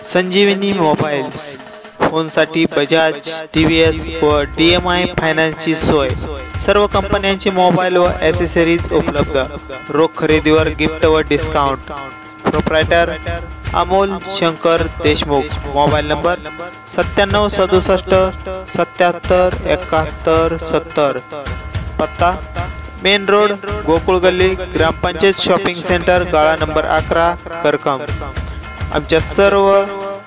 संजीवनी mobiles, फोनसाठी Bajaj, TVS व DMI फायनान्सची सोय। सर्व कंपन्यांचे मोबाईल व ॲसेसरीज उपलब्ध। रोख खरेदीवर गिफ्ट व discount. Proprietor Amol Shankar Deshmukh. Mobile number 9767 77 71 70। पत्ता मेन रोड, गोकुळ गल्ली, ग्रामपंचायत शॉपिंग सेंटर, गाळा नंबर 11, करकम। आमच्या सर्व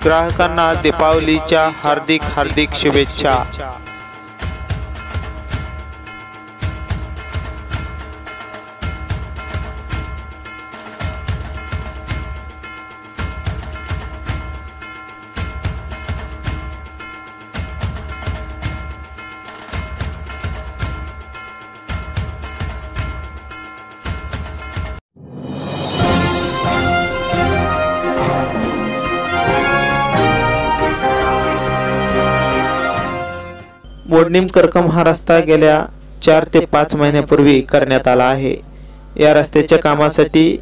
ग्राहकांना दीपावलीच्या हार्दिक शुभेच्छा। मोडणीम करकम हा रस्ता गेल्या 4 ते 5 महिन्यापूर्वी करण्यात आला आहे। या रस्त्याच्या कामासाठी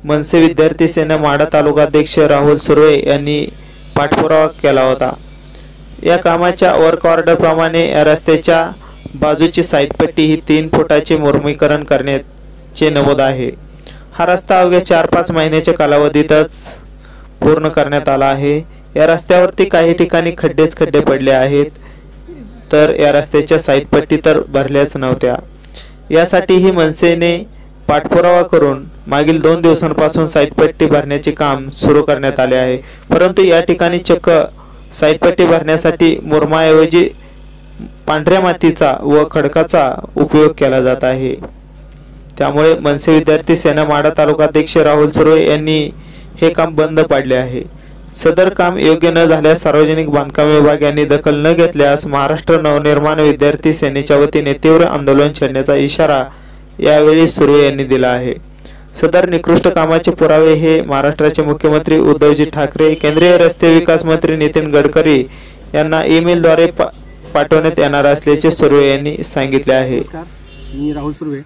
मनसे विद्यार्थी सेना माढा तालुकाध्यक्ष राहुल सुर्वे यांनी पाठपुरावा केला होता। या कामाच्या वर्क ऑर्डर प्रमाणे या रस्त्याच्या बाजूची साईडपट्टी ही 3 फुटाचे मुरमीकरण करण्याचे नमूद आहे। हा रस्ता अवघ्या 4-5 महिन्याच्या कालावधीतच पूर्ण करण्यात आला आहे। या रस्त्यावरती काही ठिकाणी खड्डे पडले आहेत, तर या रस्त्याच्या साईडपट्टी तर भरल्याच नव्हत्या। यासाठीही मनसेने पाठपुरावा करून मागील 2 दिवसांपासून साईडपट्टी भरण्याचे काम सुरू करण्यात आले आहे, परंतु या ठिकाणी चक्क साईडपट्टी भरण्यासाठी मुरमाऐवजी पांढऱ्या मातीचा व खडकाचा उपयोग केला जात आहे। त्यामुळे मनसे विद्यार्थी सेना माढा तालुकाध्यक्ष राहुल सुर्वे यांनी हे काम बंद पाडले आहे। सदर काम योग्य न झाल्यास सार्वजनिक बांधकाम विभाग यांनी दखल न घेतल्यास महाराष्ट्र नवनिर्माण विद्यार्थी सेनेच्या वतीने तीव्र आंदोलन छेडण्याचा इशारा यावेळी सुर्वे यांनी दिला आहे। सदर निकृष्ट कामाचे पुरावे हे महाराष्ट्राचे मुख्यमंत्री उद्धवजी ठाकरे, केंद्रीय रस्ते विकास मंत्री नितीन गडकरी यांना ईमेलद्वारे पाठवण्यात येणार असल्याचे सुर्वे यांनी सांगितले आहे। मी राहुल सुर्वे।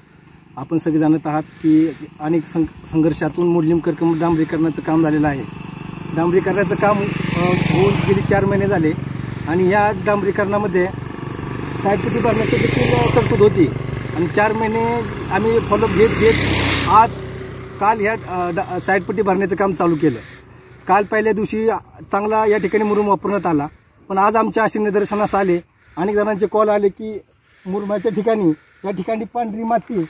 आपण सगळे जाणत आहात की अनेक संघर्षातून मोडणीम करकम डांबरीकरणाचं काम झालेलं आहे। डांबरीकरणाचं काम होऊन गेली 4 महिने झाले आणि या डांबरीकरणामध्ये साईडपट्टी भरण्याची देखील तरतूद होती आणि 4 महिने आम्ही फॉलोअप घेत काल ह्या साईडपट्टी भरण्याचं काम चालू केलं। काल पहिल्या दिवशी चांगला या ठिकाणी मुरुम वापरण्यात आला, पण आज आमच्या असे निदर्शनास आले, अनेक जणांचे कॉल आले की मुरुमाच्या ठिकाणी या ठिकाणी पांढरी मातीचा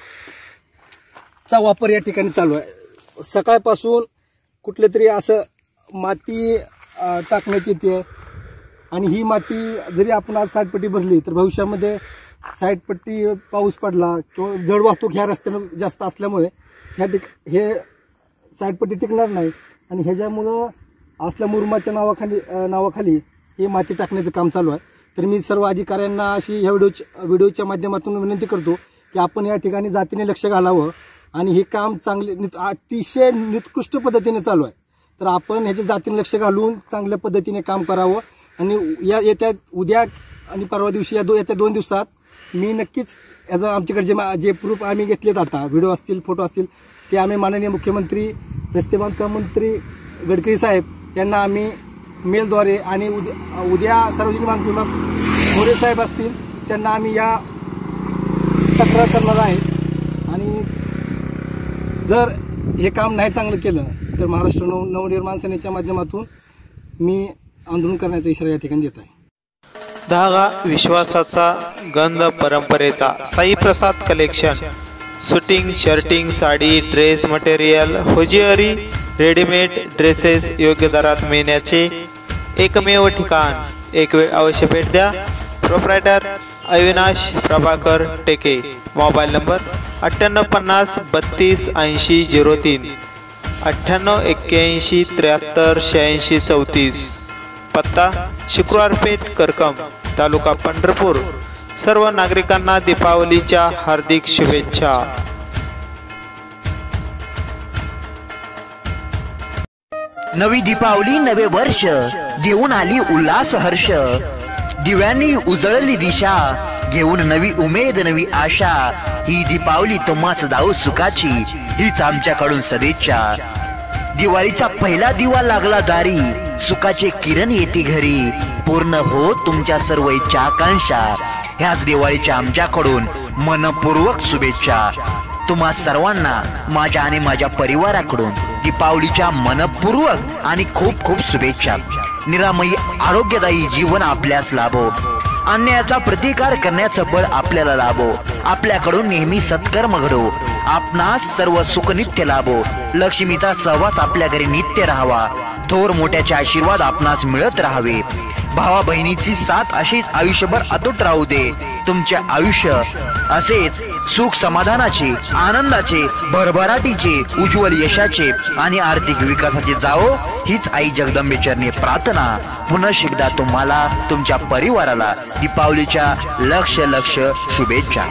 वापर या ठिकाणी चालू आहे। सकाळपासून कुठले तरी असं माती टाकण्यात येते आणि ही माती जरी आपण आज साईडपट्टी भरली तर भविष्यामध्ये साईडपट्टी पाऊस पडला किंवा जड वाहतूक ह्या रस्त्यानं जास्त असल्यामुळे हे साईडपट्टी टिकणार नाही आणि ह्याच्यामुळं असल्या मुरुमाच्या नावाखाली हे माती टाकण्याचं काम चालू आहे। तर मी सर्व अधिकाऱ्यांना अशी ह्या व्हिडिओच्या माध्यमातून विनंती करतो की आपण या ठिकाणी जातीने लक्ष घालावं आणि हे काम अतिशय निकृष्ट पद्धतीने चालू आहे, तर आपण ह्याच्या जातीने लक्ष घालून चांगल्या पद्धतीने काम करावं आणि येत्या उद्या आणि परवा दिवशी येत्या 2 दिवसात मी नक्कीच याचा आमच्याकडे जे प्रूफ आम्ही घेतलेत, आता व्हिडिओ असतील, फोटो असतील, ते आम्ही माननीय मुख्यमंत्री, रस्ते बांधकाम मंत्री गडकरी साहेब यांना आम्ही मेलद्वारे आणि उद्या सार्वजनिक बांधकाम विभाग मोरे साहेब असतील त्यांना आम्ही या तक्रार करणार आहे आणि जर हे काम नाही चांगलं केलं तर महाराष्ट्र नवनिर्माण सेनेच्या माध्यमातून मी आंदोलन करण्याचा इशारा या ठिकाणी देत आहे। धागा विश्वासाचा, गंध परंपरेचा, Sai Prasad collection, suiting, shirting, sari, dress material, hosiery, readymade dresses योग्य दरात मिळण्याचे एकमेव ठिकाण। एक वेळ अवश्य भेट द्या। प्रोप्रायटर अविनाश प्रभाकर टेके। Mobile number 9850 32 80 03, 98 81 73 86 34। पत्ता शुक्रवार पेठ, करकम, तालुका पंढरपूर। सर्व नागरिकांना दीपावलीच्या हार्दिक शुभेच्छा। नवी दीपावली, नवे वर्ष घेऊन आली उल्हास हर्ष। दिव्यांनी उजळली दिशा, घेऊन नवी उमेद, नवी आशा। ही दीपावली तुम्हास दाऊ सुखाची, हीच आमच्याकडून सदिच्छा। दिवाळीचा पहिला दिवा लागला दारी, सुखाचे किरण येते घरी, पूर्ण हो तुमच्या सर्व इच्छा आकांक्षा. ह्याच दिवाळीच्या आमच्याकडून मनपूर्वक शुभेच्छा. तुम्हा सर्वांना माझ्या आणि माझ्या परिवाराकडून दीपावलीच्या मनपूर्वक आणि खूप खूप शुभेच्छा. निरामयी आरोग्यदायी जीवन आपल्यास लाभो, अन्यायाचा प्रतिकार करण्याचं बळ आपल्याला लाभो, आपल्याकडून नेहमी सत्कर्म घडो, आपणास सर्व सुख नित्य लाभो, लक्ष्मीचा सहवास आपल्या घरी नित्य राहावा, थोर मोठ्याचे आशीर्वाद आपणास मिळत राहावे, भावा बहिणीची साथ अशीच आयुष्यभर अतूट राहू दे. तुमचे आयुष्य असेच सुख समाधानाचे, आनंदाचे, भरभराटीचे, उज्ज्वल यशाचे आणि आर्थिक विकासाचे जावो, हीच आई जगदंबे चरणी प्रार्थना. पुनः एकदा तुम्हाला तुमच्या परिवाराला दीपावलीच्या लक्ष शुभेच्छा.